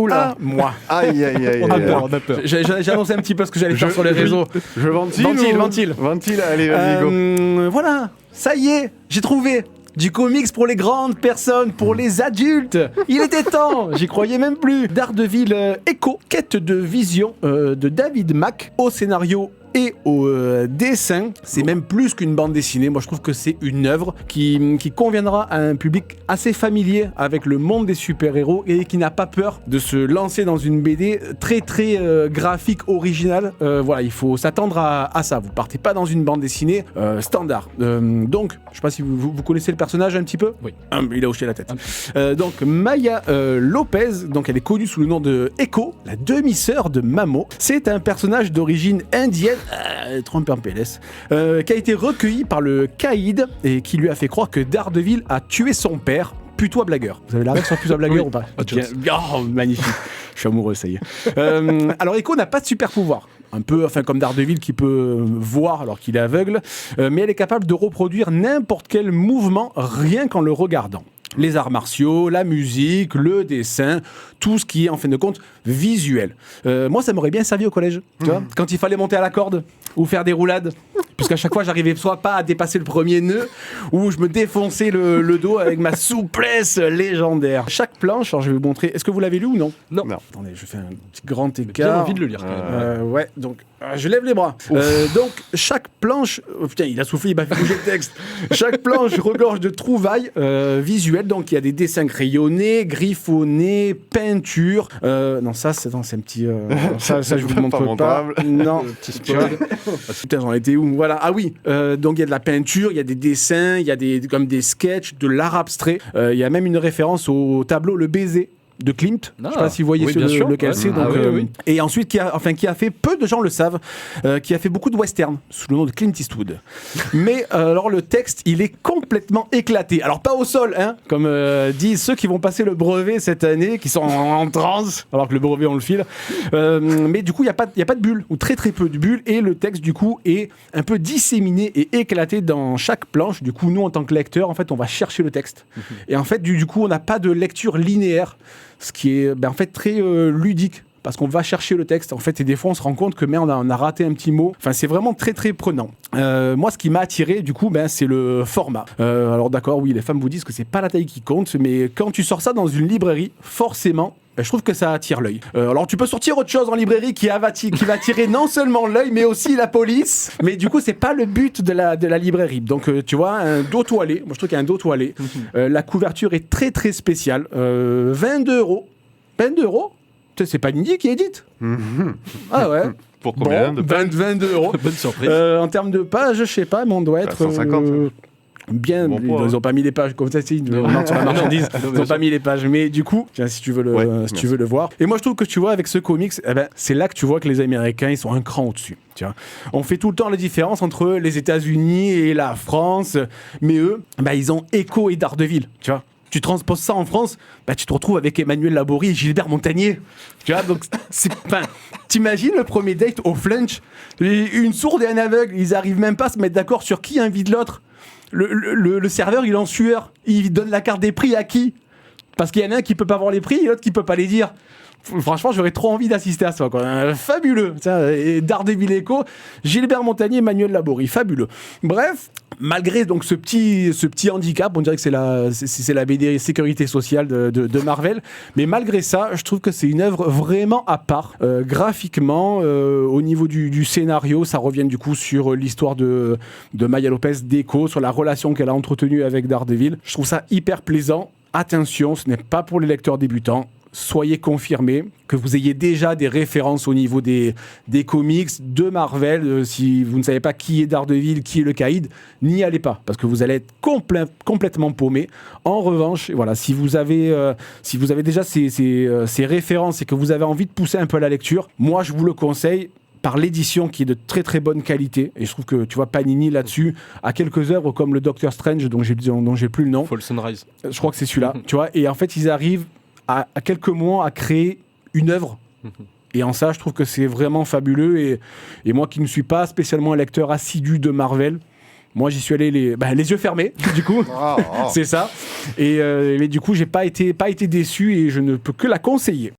Oula, moi. Aïe. On a peur. J'ai annoncé un petit peu ce que j'allais faire sur les réseaux. Je ventile. Ventile, allez, vas-y, go. Voilà, ça y est, j'ai trouvé. Du comics pour les grandes personnes, pour les adultes. Il était temps, j'y croyais même plus. Daredevil Echo, quête de vision de David Mack, au scénario et au dessin. C'est même plus qu'une bande dessinée. Moi, je trouve que c'est une œuvre qui conviendra à un public assez familier avec le monde des super-héros et qui n'a pas peur de se lancer dans une BD très graphique, originale. Voilà, il faut s'attendre à ça. Vous partez pas dans une bande dessinée standard. Donc, je sais pas si vous connaissez le personnage un petit peu. Oui. Il a hoché la tête. Donc, Maya Lopez, donc elle est connue sous le nom de Echo, la demi-sœur de Mamo. C'est un personnage d'origine indienne, Trump en PLS, qui a été recueilli par le Caïd et qui lui a fait croire que Daredevil a tué son père. Putois blagueur. Vous avez la règle sur Putois blagueur ou pas? Oh, magnifique. Je suis amoureux, ça y est. Alors, Echo n'a pas de super pouvoir. Un peu comme Daredevil qui peut voir alors qu'il est aveugle, mais elle est capable de reproduire n'importe quel mouvement rien qu'en le regardant. Les arts martiaux, la musique, le dessin, tout ce qui est en fin de compte visuel. Moi, ça m'aurait bien servi au collège, tu vois, quand il fallait monter à la corde ou faire des roulades, puisqu'à chaque fois, j'arrivais soit pas à dépasser le premier nœud, ou je me défonçais le dos avec ma souplesse légendaire. Chaque planche, alors je vais vous montrer, est-ce que vous l'avez lu ou non? Non. Attendez, je fais un petit grand J'ai écart. envie de le lire. Ouais, donc je lève les bras. Donc chaque planche, putain, il a soufflé, il m'a fait bouger le texte. Chaque planche regorge de trouvailles visuelles. Donc il y a des dessins crayonnés, griffonnés, peintures. Non, ça c'est un petit. Ça je vous le montre pas. Non. Petit spoil. Putain, j'en étais où? Voilà. Ah oui. Donc il y a de la peinture, il y a des dessins, il y a comme des sketchs, de l'art abstrait. Il y a même une référence au tableau Le Baiser de Klimt. Je sais pas si vous voyez lequel c'est. Donc, oui. Et ensuite, qui a fait, peu de gens le savent, qui a fait beaucoup de western sous le nom de Clint Eastwood. Mais alors le texte, il est complètement éclaté. Alors pas au sol, hein, comme disent ceux qui vont passer le brevet cette année, qui sont en transe, alors que le brevet on le file. Mais du coup, il y a pas de bulles, ou très peu de bulles, et le texte du coup est un peu disséminé et éclaté dans chaque planche. Du coup, nous en tant que lecteurs, en fait, on va chercher le texte. Et en fait, du coup, on n'a pas de lecture linéaire. Ce qui est en fait très ludique, parce qu'on va chercher le texte en fait, et des fois on se rend compte que merde, on a raté un petit mot. Enfin, c'est vraiment très prenant. Moi, ce qui m'a attiré du coup, c'est le format. Alors d'accord, oui, les femmes vous disent que c'est pas la taille qui compte, mais quand tu sors ça dans une librairie, forcément, je trouve que ça attire l'œil. Alors tu peux sortir autre chose en librairie qui va attirer non seulement l'œil, mais aussi la police. Mais du coup, c'est pas le but de la librairie. Donc tu vois, un dos toilé. Moi, je trouve qu'il y a un dos toilé. La couverture est très spéciale. 22 €. 22 €. C'est Panini qui édite. Ah ouais. Pour combien de pages? 22 €. Bonne surprise. En termes de pages, je sais pas, mais on doit être 150. bien. Bon poids, ils ont pas mis les pages comme ça, ils mentent sur la marchandise. Ils ont pas mis les pages, mais du coup, tiens, si tu veux le voir. Et moi, je trouve que tu vois, avec ce comics, c'est là que tu vois que les Américains, ils sont un cran au-dessus. Tu vois. On fait tout le temps la différence entre les États-Unis et la France, mais eux, ils ont Echo et Daredevil, tu vois. Tu transposes ça en France, tu te retrouves avec Emmanuel Laborie et Gilbert Montagnier. Tu vois, donc t'imagines le premier date au flunch, une sourde et un aveugle, ils arrivent même pas à se mettre d'accord sur qui invite l'autre. Le serveur, il est en sueur, il donne la carte des prix à qui? Parce qu'il y en a un qui peut pas voir les prix et l'autre qui peut pas les dire. Franchement, j'aurais trop envie d'assister à ça, quoi. Fabuleux. Et Daredevil Echo, Gilbert Montagnier, Emmanuel Laborie, fabuleux. Bref, malgré donc ce petit handicap, on dirait que c'est la BD sécurité sociale de Marvel, mais malgré ça, je trouve que c'est une œuvre vraiment à part. Graphiquement, au niveau du scénario, ça revient du coup sur l'histoire de Maya Lopez d'Echo, sur la relation qu'elle a entretenue avec Daredevil. Je trouve ça hyper plaisant. Attention, ce n'est pas pour les lecteurs débutants. Soyez confirmés, que vous ayez déjà des références au niveau des comics de Marvel. Si vous ne savez pas qui est Daredevil, qui est le Caïd, n'y allez pas, parce que vous allez être complètement paumé. En revanche, voilà, si vous avez déjà ces références et que vous avez envie de pousser un peu la lecture, moi je vous le conseille, par l'édition qui est de très bonne qualité, et je trouve que tu vois Panini là-dessus a quelques œuvres comme le Doctor Strange dont j'ai plus le nom. Fall Sunrise. Je crois que c'est celui-là, tu vois, et en fait ils arrivent à quelques mois à créer une œuvre. Et en ça, je trouve que c'est vraiment fabuleux. Et moi qui ne suis pas spécialement un lecteur assidu de Marvel, moi j'y suis allé les yeux fermés, du coup. C'est ça. Et mais du coup, j'ai pas été déçu et je ne peux que la conseiller.